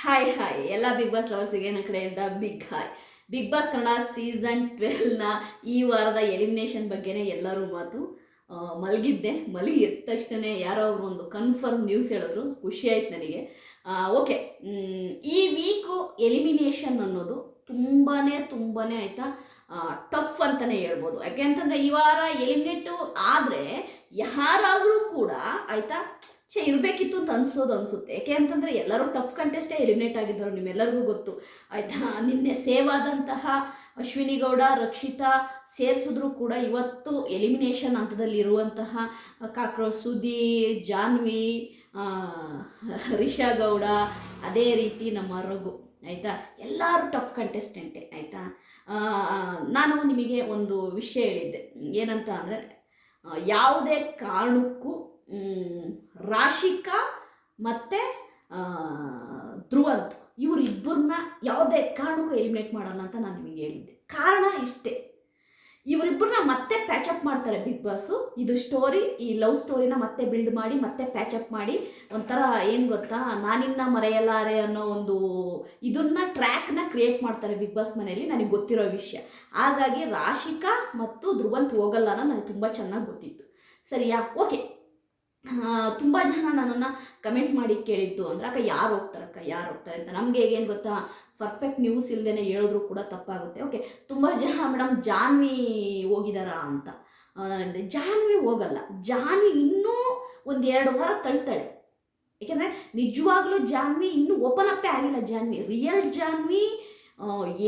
Hi ಎಲ್ಲ big boss ಲವರ್ಸಿಗೆ ನನ್ನ ಕಡೆಯಿಂದ big hi. Big boss Kannada season 12ನ ಈ ವಾರದ ಎಲಿಮಿನೇಷನ್ ಬಗ್ಗೆನೇ ಎಲ್ಲರೂ ಮಾತು. ಮಲಗಿದ್ದೆ, ಮಲಗಿ ಎದ್ದ ತಕ್ಷಣ ಯಾರೋ ಅವರು ಒಂದು ಕನ್ಫರ್ಮ್ ನ್ಯೂಸ್ ಹೇಳಿದ್ರು, ಖುಷಿ ಆಯ್ತು ನನಗೆ. ಓಕೆ, ಈ ವೀಕು ಎಲಿಮಿನೇಷನ್ ಅನ್ನೋದು ತುಂಬಾ ಆಯಿತಾ ಟಫ್ ಅಂತಲೇ ಹೇಳ್ಬೋದು. ಯಾಕೆ ಅಂತಂದರೆ ಈ ವಾರ ಎಲಿಮಿನೇಟು ಆದರೆ ಯಾರಾದರೂ ಕೂಡ ಆಯಿತಾ ಇರಬೇಕಿತ್ತು ಅಂತ ಅನಿಸುತ್ತೆ. ಯಾಕೆ ಅಂತಂದರೆ ಎಲ್ಲರೂ ಟಫ್ ಕಂಟೆಸ್ಟೇ ಎಲಿಮಿನೇಟ್ ಆಗಿದ್ದರು, ನಿಮ್ಮೆಲ್ಲರಿಗೂ ಗೊತ್ತು ಆಯಿತಾ. ನಿನ್ನೆ ಸೇವ್ ಆದಂತಹ ಅಶ್ವಿನಿ ಗೌಡ, ರಕ್ಷಿತಾ ಸೇರಿಸಿದ್ರು ಕೂಡ ಇವತ್ತು ಎಲಿಮಿನೇಷನ್ ಹಂತದಲ್ಲಿ ಇರುವಂತಹ ಕಾಕ್ರೋಚ್ ಸುದಿ, ಜಾನ್ವಿ, ರಿಷಾ ಗೌಡ, ಅದೇ ರೀತಿ ನಮ್ಮ ರಘು ಆಯಿತಾ, ಎಲ್ಲರೂ ಟಫ್ ಕಂಟೆಸ್ಟೆಂಟೇ ಆಯಿತಾ. ನಾನು ನಿಮಗೆ ಒಂದು ವಿಷಯ ಹೇಳಿದ್ದೆ, ಏನಂತ ಅಂದರೆ ಯಾವುದೇ ಕಾರಣಕ್ಕೂ ರಾಶಿಕಾ ಮತ್ತು ಧ್ರುವಂತ್ ಇವರಿಬ್ಬರನ್ನ ಯಾವುದೇ ಕಾರಣಕ್ಕೂ ಎಲಿಮಿನೇಟ್ ಮಾಡಲ್ಲ ಅಂತ ನಾನು ನಿಮಗೆ ಹೇಳಿದ್ದೆ. ಕಾರಣ ಇಷ್ಟೇ, ಇವರಿಬ್ಬರನ್ನ ಮತ್ತೆ ಪ್ಯಾಚಪ್ ಮಾಡ್ತಾರೆ ಬಿಗ್ ಬಾಸು. ಇದು ಸ್ಟೋರಿ, ಈ ಲವ್ ಸ್ಟೋರಿನ ಮತ್ತೆ ಬಿಲ್ಡ್ ಮಾಡಿ ಮತ್ತೆ ಪ್ಯಾಚಪ್ ಮಾಡಿ ಒಂಥರ ಏನು ಗೊತ್ತಾ, ನಾನಿನ್ನ ಮರೆಯಲಾರೆ ಅನ್ನೋ ಒಂದು ಇದನ್ನ ಟ್ರ್ಯಾಕ್ನ ಕ್ರಿಯೇಟ್ ಮಾಡ್ತಾರೆ ಬಿಗ್ ಬಾಸ್ ಮನೆಯಲ್ಲಿ, ನನಗೆ ಗೊತ್ತಿರೋ ವಿಷಯ. ಹಾಗಾಗಿ ರಾಶಿಕಾ ಮತ್ತು ಧ್ರುವಂತ್ ಹೋಗಲ್ಲ ಅನ್ನೋ ನನಗೆ ತುಂಬ ಚೆನ್ನಾಗಿ ಗೊತ್ತಿತ್ತು. ಸರಿಯಾ? ಓಕೆ. ತುಂಬ ಜನ ನನ್ನನ್ನು ಕಮೆಂಟ್ ಮಾಡಿ ಕೇಳಿದ್ದು ಅಂದರೆ ಅಕ್ಕ ಯಾರು ಹೋಗ್ತಾರೆ ಅಂತ. ನಮಗೆ ಹೇಗೇನು ಗೊತ್ತಾ, ಪರ್ಫೆಕ್ಟ್ ನ್ಯೂಸ್ ಇಲ್ಲದೇ ಹೇಳಿದ್ರು ಕೂಡ ತಪ್ಪಾಗುತ್ತೆ. ಓಕೆ, ತುಂಬ ಜನ ಮೇಡಮ್ ಜಾನ್ವಿ ಹೋಗಿದಾರಾ ಅಂತ. ಜಾನ್ವಿ ಹೋಗಲ್ಲ. ಜಾನ್ವಿ ಇನ್ನೂ ಒಂದು 2 ವಾರ ತಳ್ತಾಳೆ. ಏಕೆಂದರೆ ನಿಜವಾಗ್ಲೂ ಜಾನ್ವಿ ಇನ್ನೂ ಓಪನ್ ಅಪ್ಪೇ ಆಗಿಲ್ಲ. ಜಾನ್ವಿ ರಿಯಲ್ ಜಾನ್ವಿ,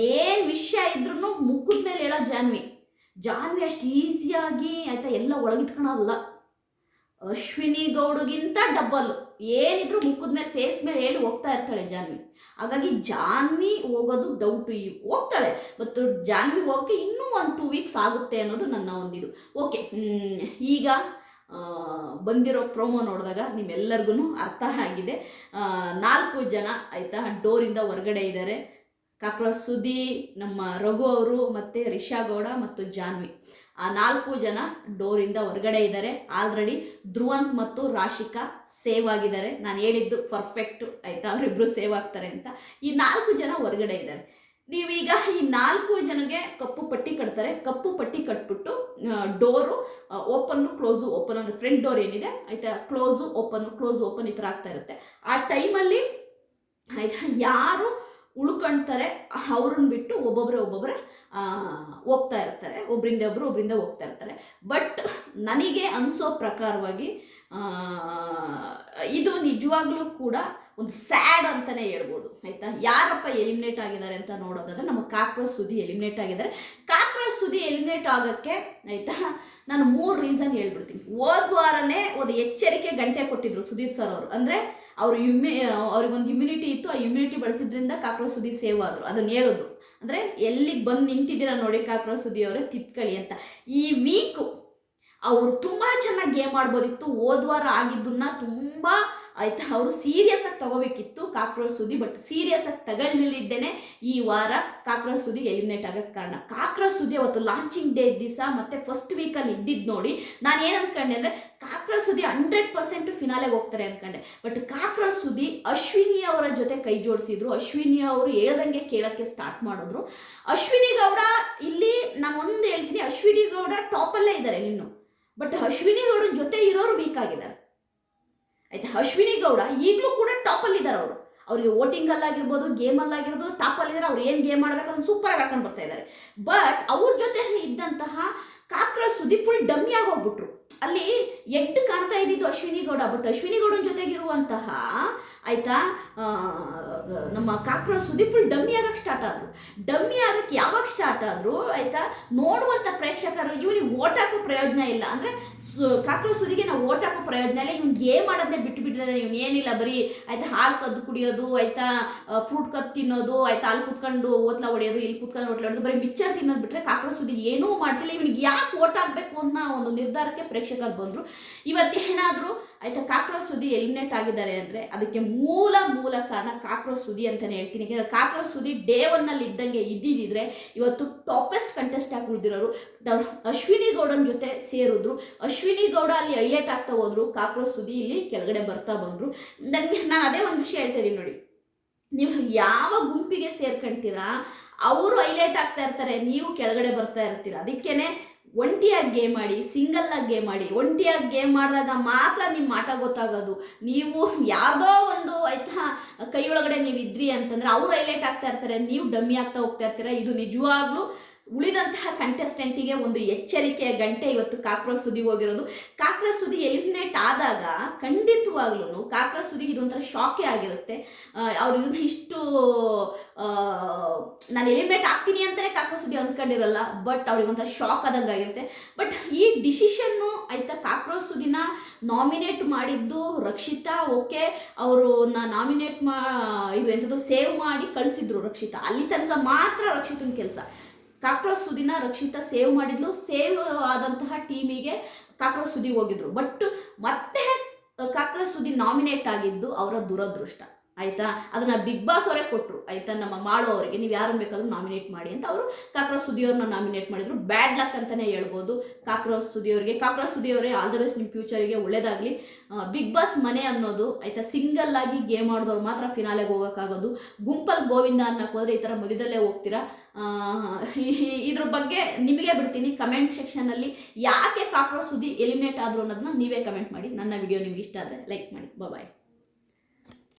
ಏನು ವಿಷಯ ಇದ್ರೂ ಮುಖದ ಮೇಲೆ ಹೇಳೋ ಜಾನ್ವಿ ಅಷ್ಟು ಈಸಿಯಾಗಿ ಆಯಿತಾ ಎಲ್ಲ ಒಳಗಿಟ್ಕೊಳಲ್ಲ. ಅಶ್ವಿನಿ ಗೌಡಗಿಂತ ಡಬ್ಬಲ್ಲು ಏನಿದ್ರು ಮುಖದ ಮೇಲೆ ಫೇಸ್ ಮೇಲೆ ಹೇಳಿ ಹೋಗ್ತಾ ಇರ್ತಾಳೆ ಜಾನ್ವಿ. ಹಾಗಾಗಿ ಜಾನ್ವಿ ಹೋಗೋದು ಡೌಟು. ಹೋಗ್ತಾಳೆ, ಮತ್ತು ಜಾನ್ವಿ ಹೋಗೋಕ್ಕೆ ಇನ್ನೂ 1-2 ವೀಕ್ಸ್ ಆಗುತ್ತೆ ಅನ್ನೋದು ನನ್ನ ಒಂದಿದು. ಓಕೆ, ಈಗ ಬಂದಿರೋ ಪ್ರೋಮೋ ನೋಡಿದಾಗ ನಿಮ್ಮೆಲ್ಲರಿಗೂ ಅರ್ಥ ಆಗಿದೆ. 4 ಜನ ಆಯಿತಾ ಡೋರಿಂದ ಹೊರಗಡೆ ಇದ್ದಾರೆ. ಕಾಕ್ರೋಚ್ ಸುದಿ, ನಮ್ಮ ರಘು ಅವರು, ಮತ್ತು ರಿಷಾ ಗೌಡ ಮತ್ತು ಜಾನ್ವಿ, ಆ 4 ಜನ ಡೋರಿಂದ ಹೊರಗಡೆ ಇದ್ದಾರೆ. ಆಲ್ರೆಡಿ ಧ್ರುವಂತ್ ಮತ್ತು ರಾಶಿಕಾ ಸೇವ್ ಆಗಿದ್ದಾರೆ. ನಾನು ಹೇಳಿದ್ದು ಪರ್ಫೆಕ್ಟು ಆಯಿತಾ, ಅವರಿಬ್ಬರು ಸೇವ್ ಆಗ್ತಾರೆ ಅಂತ. ಈ 4 ಜನ ಹೊರಗಡೆ ಇದ್ದಾರೆ. ನೀವೀಗ ಈ 4 ಜನಗೆ ಕಪ್ಪು ಪಟ್ಟಿ ಕಟ್ತಾರೆ. ಕಪ್ಪು ಪಟ್ಟಿ ಕಟ್ಬಿಟ್ಟು ಡೋರು ಓಪನ್ನು ಕ್ಲೋಸು ಓಪನ್ ಅಂದರೆ ಫ್ರಂಟ್ ಡೋರ್ ಏನಿದೆ ಆಯಿತಾ, ಕ್ಲೋಸು ಓಪನ್ ಈ ಥರ ಆಗ್ತಾ ಇರುತ್ತೆ. ಆ ಟೈಮಲ್ಲಿ ಆಯಿತಾ ಯಾರು ಉಳ್ಕೊಳ್ತಾರೆ ಅವ್ರನ್ನ ಬಿಟ್ಟು ಒಬ್ಬೊಬ್ಬರೇ ಹೋಗ್ತಾ ಇರ್ತಾರೆ. ಒಬ್ಬರಿಂದ ಹೋಗ್ತಾ ಇರ್ತಾರೆ. ಬಟ್ ನನಗೆ ಅನಿಸೋ ಪ್ರಕಾರವಾಗಿ ಇದು ನಿಜವಾಗ್ಲೂ ಕೂಡ ಒಂದು ಸ್ಯಾಡ್ ಅಂತಲೇ ಹೇಳ್ಬೋದು ಆಯಿತಾ. ಯಾರಪ್ಪ ಎಲಿಮಿನೇಟ್ ಆಗಿದ್ದಾರೆ ಅಂತ ನೋಡೋದಾದ್ರೆ ನಮ್ಮ ಕಾಕ್ರೋಚ್ ಸುದಿ ಎಲಿಮಿನೇಟ್ ಆಗಿದ್ದಾರೆ. ಕಾಕ್ರೋಚ್ ಸುದಿ ಎಲಿಮಿನೇಟ್ ಆಗೋಕ್ಕೆ ಆಯಿತಾ ನಾನು 3 ರೀಸನ್ ಹೇಳ್ಬಿಡ್ತೀನಿ. ಹೋದ ವಾರನೇ ಒಂದು ಎಚ್ಚರಿಕೆ ಗಂಟೆ ಕೊಟ್ಟಿದ್ರು ಸುದೀಪ್ ಸರ್ ಅವರು. ಅಂದರೆ ಅವ್ರಿಗೊಂದು ಇಮ್ಯುನಿಟಿ ಇತ್ತು, ಆ ಇಮ್ಯುನಿಟಿ ಬಳಸಿದ್ರಿಂದ ಕಾಕ್ರೋಚ್ ಸುದಿ ಸೇವ್ ಆದರು. ಅದನ್ನು ಹೇಳಿದ್ರು. ಅಂದರೆ ಎಲ್ಲಿಗೆ ಬಂದು ನಿಂತಿದ್ದೀರಾ ನೋಡಿ ಕಾಕ್ರೋಚ್ ಸುದಿ ಅವರೇ, ತಿತ್ಕೊಳ್ಳಿ ಅಂತ. ಈ ವೀಕು ಅವರು ತುಂಬ ಚೆನ್ನಾಗಿ ಗೇಮ್ ಆಡ್ಬೋದಿತ್ತು. ಹೋದ ವಾರ ಆಗಿದ್ದನ್ನ ತುಂಬ ಆಯಿತಾ ಅವರು ಸೀರಿಯಸ್ ಆಗಿ ತಗೋಬೇಕಿತ್ತು ಕಾಕ್ರೋಚ್ ಸುದಿ. ಬಟ್ ಸೀರಿಯಸ್ ಆಗಿ ತಗೊಳ್ಳಿದ್ದೇನೆ ಈ ವಾರ ಕಾಕ್ರೋಚ್ ಸುದಿ ಎಲಿಮಿನೇಟ್ ಆಗೋಕ್ಕೆ ಕಾರಣ. ಕಾಕ್ರೋಚ್ ಸುದಿ ಅವತ್ತು ಲಾಂಚಿಂಗ್ ಡೇ ದಿವಸ ಮತ್ತು ಫಸ್ಟ್ ವೀಕಲ್ಲಿ ಇದ್ದಿದ್ದು ನೋಡಿ ನಾನು ಏನು ಅಂದ್ಕೊಂಡೆ ಅಂದರೆ ಕಾಕ್ರೋಚ್ ಸುದಿ 100% ಫಿನಾಲೆಗೆ ಹೋಗ್ತಾರೆ ಅಂದ್ಕೊಂಡೆ. ಬಟ್ ಕಾಕ್ರೋಚ್ ಸುದಿ ಅಶ್ವಿನಿ ಅವರ ಜೊತೆ ಕೈ ಜೋಡಿಸಿದ್ರು. ಅಶ್ವಿನಿ ಅವರು ಹೇಳ್ದಂಗೆ ಕೇಳೋಕ್ಕೆ ಸ್ಟಾರ್ಟ್ ಮಾಡಿದ್ರು. ಅಶ್ವಿನಿ ಗೌಡ ಇಲ್ಲಿ ನಾನು ಒಂದು ಹೇಳ್ತೀನಿ, ಅಶ್ವಿನಿ ಗೌಡ ಟಾಪಲ್ಲೇ ಇದ್ದಾರೆ ಇನ್ನು. ಬಟ್ ಅಶ್ವಿನಿ ಗೌಡನ ಜೊತೆ ಇರೋರು ವೀಕ್ ಆಗಿದ್ದಾರೆ ಆಯ್ತಾ. ಅಶ್ವಿನಿ ಗೌಡ ಈಗಲೂ ಕೂಡ ಟಾಪಲ್ಲಿದ್ದಾರೆ. ಅವರಿಗೆ ವೋಟಿಂಗಲ್ಲಾಗಿರ್ಬೋದು, ಗೇಮಲ್ಲಾಗಿರ್ಬೋದು ಟಾಪಲ್ಲಿದ್ದಾರೆ. ಅವ್ರು ಏನು ಗೇಮ್ ಮಾಡಬೇಕು ಅದನ್ನು ಸೂಪರಾಗಿ ಆಡ್ಕೊಂಡು ಬರ್ತಾ ಇದ್ದಾರೆ. ಬಟ್ ಅವ್ರ ಜೊತೆ ಇದ್ದಂತಹ ಕಾಕ್ರೋಚ್ ಸುದಿ ಫುಲ್ ಡಮ್ಮಿ ಆಗೋಗ್ಬಿಟ್ರು. ಅಲ್ಲಿ ಎದ್ದು ಕಾಣ್ತಾ ಇದ್ದಿದ್ದು ಅಶ್ವಿನಿ ಗೌಡ. ಬಟ್ ಅಶ್ವಿನಿ ಗೌಡನ ಜೊತೆಗಿರುವಂತಹ ಆಯಿತಾ ನಮ್ಮ ಕಾಕ್ರೋಚ್ ಸುದಿ ಫುಲ್ ಡಮ್ಮಿ ಆಗಕ್ಕೆ ಸ್ಟಾರ್ಟ್ ಆದರು. ಡಮ್ಮಿ ಆಗಕ್ಕೆ ಯಾವಾಗ ಸ್ಟಾರ್ಟ್ ಆದರು ಆಯಿತಾ, ನೋಡುವಂಥ ಪ್ರೇಕ್ಷಕರು ಇವನಿಗೆ ಓಟ್ ಹಾಕೋ ಪ್ರಯೋಜನ ಇಲ್ಲ. ಅಂದರೆ ಕಾಕ್ರೋಚ್ ಸುದಿಗೆ ನಾವು ಓಟ್ ಹಾಕೋ ಪ್ರಯೋಜನ ಇಲ್ಲ. ಇವ್ನು ಗೇಮ್ ಮಾಡೋದನ್ನೇ ಬಿಟ್ಟಿದ್ದಾರೆ. ಇವ್ನು ಏನಿಲ್ಲ, ಬರೀ ಆಯಿತಾ ಹಾಲು ಕದ್ದು ಕುಡಿಯೋದು ಆಯಿತಾ, ಫ್ರೂಟ್ ಕದ್ದು ತಿನ್ನೋದು ಆಯಿತಾ, ಅಲ್ಲಿ ಕೂತ್ಕೊಂಡು ಓತ್ಲ ಹೊಡೆಯೋದು, ಇಲ್ಲಿ ಕೂತ್ಕೊಂಡು ಓಟ್ಲ ಹೊಡೆಯೋದು, ಬರೀ ಮಿಕ್ಚರ್ ತಿನ್ನೋದು ಬಿಟ್ಟರೆ ಕಾಕ್ರೋಚ್ ಸುದಿಗೆ ಏನೂ ಮಾಡ್ತಿಲ್ಲ. ಇವನಿಗೆ ಯಾಕೆ ಓಟ್ ಹಾಕಬೇಕು ಅನ್ನೋ ಒಂದು ನಿರ್ಧಾರಕ್ಕೆ ಪ್ರೇಕ್ಷಕರು ಬಂದರು. ಇವತ್ತೇನಾದರೂ ಆಯಿತಾ ಕಾಕ್ರೋಚ್ ಸುದಿ ಎಲಿಮಿನೇಟ್ ಆಗಿದ್ದಾರೆ ಅಂದರೆ ಅದಕ್ಕೆ ಮೂಲ ಕಾರಣ ಕಾಕ್ರೋಚ್ ಸುದಿ ಅಂತಲೇ ಹೇಳ್ತೀನಿ. ಯಾಕೆಂದರೆ ಕಾಕ್ರೋಚ್ ಸುದಿ ಡೇ 1ನಲ್ಲಿ ಇದ್ದಂಗೆ ಇದ್ದಿದ್ದರೆ ಇವತ್ತು ಟಾಪೆಸ್ಟ್ ಕಂಟೆಸ್ಟ್ ಆಗಿ ಉಳಿದಿರೋರು. ಅಶ್ವಿನಿ ಗೌಡನ ಜೊತೆ ಸೇರಿದ್ರು. ಅಶ್ವಿನಿ ಗೌಡ ಅಲ್ಲಿ ಹೈಲೈಟ್ ಆಗ್ತಾ ಹೋದ್ರು, ಕಾಕ್ರೋಚ್ ಸುದಿ ಇಲ್ಲಿ ಕೆಳಗಡೆ ಬರ್ತಾ ಬಂದರು. ನಾನು ಅದೇ ಒಂದು ವಿಷಯ ಹೇಳ್ತಾ ಇದ್ದೀನಿ ನೋಡಿ, ನೀವು ಯಾವ ಗುಂಪಿಗೆ ಸೇರ್ಕೊಂತೀರಾ ಅವರು ಹೈಲೈಟ್ ಆಗ್ತಾ ಇರ್ತಾರೆ, ನೀವು ಕೆಳಗಡೆ ಬರ್ತಾ ಇರ್ತೀರ. ಅದಕ್ಕೇನೆ ಒಂಟಿಯಾಗಿ ಗೇಮ್ ಆಡಿ, ಸಿಂಗಲ್ಲಾಗಿ ಗೇಮ್ ಆಡಿ. ಒಂಟಿಯಾಗಿ ಗೇಮ್ ಮಾಡಿದಾಗ ಮಾತ್ರ ನಿಮ್ಮ ಆಟ ಗೊತ್ತಾಗೋದು. ನೀವು ಯಾವುದೋ ಒಂದು ಆಯ್ತಾ ಕೈ ಒಳಗಡೆ ನೀವು ಇದ್ರಿ ಅಂತಂದ್ರೆ ಅವ್ರು ಹೈಲೈಟ್ ಆಗ್ತಾ ಇರ್ತಾರೆ, ನೀವು ಡಮ್ಮಿ ಆಗ್ತಾ ಹೋಗ್ತಾ ಇರ್ತೀರ. ಇದು ನಿಜವಾಗ್ಲೂ ಉಳಿದಂತಹ ಕಂಟೆಸ್ಟೆಂಟಿಗೆ ಒಂದು ಎಚ್ಚರಿಕೆಯ ಗಂಟೆ ಇವತ್ತು ಕಾಕ್ರೋಚ್ ಸುದಿ ಹೋಗಿರೋದು. ಕಾಕ್ರೋಚ್ ಸುದಿ ಎಲಿಮಿನೇಟ್ ಆದಾಗ ಖಂಡಿತವಾಗ್ಲೂ ಕಾಕ್ರೋಚ್ ಸುದಿಗೆ ಇದೊಂಥರ ಶಾಕೇ ಆಗಿರುತ್ತೆ. ಅವ್ರು ಇದನ್ನ ಇಷ್ಟು ನಾನು ಎಲಿಮಿನೇಟ್ ಆಗ್ತೀನಿ ಅಂತಲೇ ಕಾಕ್ರೋಚ್ ಸುದಿ ಅಂದ್ಕೊಂಡಿರಲ್ಲ, ಬಟ್ ಅವ್ರಿಗೊಂಥರ ಶಾಕ್ ಆದಂಗೆ ಆಗಿರುತ್ತೆ. ಬಟ್ ಈ ಡಿಸಿಷನ್ನು ಆಯಿತಾ, ಕಾಕ್ರೋಚ್ ಸುದಿನ ನಾಮಿನೇಟ್ ಮಾಡಿದ್ದು ರಕ್ಷಿತಾ. ಓಕೆ, ಅವರು ನಾಮಿನೇಟ್ ಇದು ಎಂಥದ್ದು ಸೇವ್ ಮಾಡಿ ಕಳಿಸಿದ್ರು ರಕ್ಷಿತಾ. ಅಲ್ಲಿ ತನಕ ಮಾತ್ರ ರಕ್ಷಿತನ ಕೆಲಸ. ಕಾಕ್ರೋಚ್ ಸುದಿನ ರಕ್ಷಿತಾ ಸೇವ್ ಮಾಡಿದ್ಲು, ಸೇವ್ ಆದಂತಹ ಟೀಮಿಗೆ ಕಾಕ್ರೋಚ್ ಸುದಿ ಹೋಗಿದ್ರು. ಬಟ್ ಮತ್ತೆ ಕಾಕ್ರೋಚ್ ಸುದಿ ನಾಮಿನೇಟ್ ಆಗಿದ್ದು ಅವರ ದುರದೃಷ್ಟ ಆಯಿತಾ. ಅದನ್ನು ಬಿಗ್ ಬಾಸ್ ಅವರೇ ಕೊಟ್ಟರು ಆಯಿತಾ, ನಮ್ಮ ಮಾಳು ಅವರಿಗೆ ನೀವು ಯಾರನ್ನು ಬೇಕಾದರೂ ನಾಮಿನೇಟ್ ಮಾಡಿ ಅಂತ ಅವರು ಕಾಕ್ರೋಚ್ ಸುದಿಯವ್ರನ್ನ ನಾಮಿನೇಟ್ ಮಾಡಿದರು. ಬ್ಯಾಡ್ ಲಕ್ ಅಂತಲೇ ಹೇಳ್ಬೋದು ಕಾಕ್ರೋಚ್ ಸುದಿಯವರಿಗೆ. ಕಾಕ್ರೋಚ್ ಸುದಿಯವರೇ ಆಲ್ ದ ಬೆಸ್ಟ್, ನಿಮ್ಮ ಫ್ಯೂಚರಿಗೆ ಒಳ್ಳೇದಾಗಲಿ. ಬಿಗ್ ಬಾಸ್ ಮನೆ ಅನ್ನೋದು ಆಯಿತಾ, ಸಿಂಗಲ್ ಆಗಿ ಗೇಮ್ ಆಡಿದವ್ರು ಮಾತ್ರ ಫಿನಾಲೆಗೆ ಹೋಗೋಕ್ಕಾಗೋದು. ಗುಂಪಲ್ಲಿ ಗೋವಿಂದ ಅನ್ನಕ್ಕೆ ಹೋದರೆ ಈ ಥರ ಮಧ್ಯದಲ್ಲೇ ಹೋಗ್ತೀರಾ. ಇದ್ರ ಬಗ್ಗೆ ನಿಮಗೆ ಬಿಡ್ತೀನಿ ಕಮೆಂಟ್ ಸೆಕ್ಷನಲ್ಲಿ, ಯಾಕೆ ಕಾಕ್ರೋಚ್ ಸುದಿ ಎಲಿಮಿನೇಟ್ ಆದರು ಅನ್ನೋದನ್ನ ನೀವೇ ಕಮೆಂಟ್ ಮಾಡಿ. ನನ್ನ ವಿಡಿಯೋ ನಿಮ್ಗೆ ಇಷ್ಟ ಆದರೆ ಲೈಕ್ ಮಾಡಿ. ಬಾಯ್.